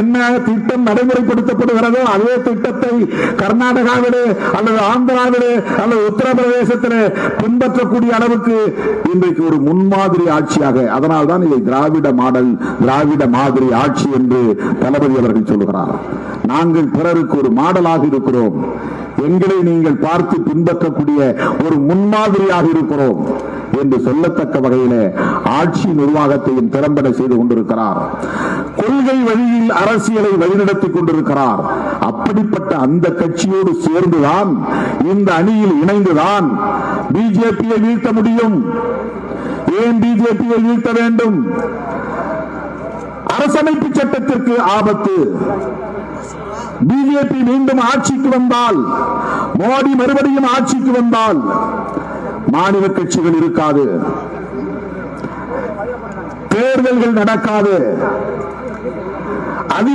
என்ன திட்டம் நடைமுறைப்படுத்தப்படுகிறதோ அதே திட்டத்தை கர்நாடகாவிலே அல்லது ஆந்திராவிலே அல்லது உத்தரப்பிரதேசத்திலே பின்பற்றக்கூடிய அளவுக்கு இன்றைக்கு ஒரு முன்மாதிரி ஆட்சியாக, அதனால்தான் இதை திராவிட மாடல், திராவிட மாதிரி ஆட்சி என்று தளபதி அவர்கள் சொல்லுகிறார். நாங்கள் பிறருக்கு ஒரு மாடலாக இருக்கிறோம், எங்களை நீங்கள் பார்த்து பின்பற்றக்கூடிய ஒரு முன்மாதிரியாக இருக்கிறோம் என்று சொல்லத்தக்க வகையிலே ஆட்சி நிர்வாகத்தையும் திறம்பட செய்து கொண்டிருக்கிறார். கொள்கை வழியில் அரசியலை வழிநடத்திக் கொண்டிருக்கிறார். அப்படிப்பட்ட அந்த கட்சியோடு சேர்ந்துதான், இந்த அணியில் இணைந்துதான் பிஜேபியை வீழ்த்த முடியும். ஏன் பிஜேபியை வீழ்த்த வேண்டும்? அரசமைப்பு சட்டத்திற்கு ஆபத்து. பிஜேபி மீண்டும் ஆட்சிக்கு வந்தால், மோடி மறுபடியும் ஆட்சிக்கு வந்தால் மாநில கட்சிகள் இருக்காது, தேர்தல்கள் நடக்காது,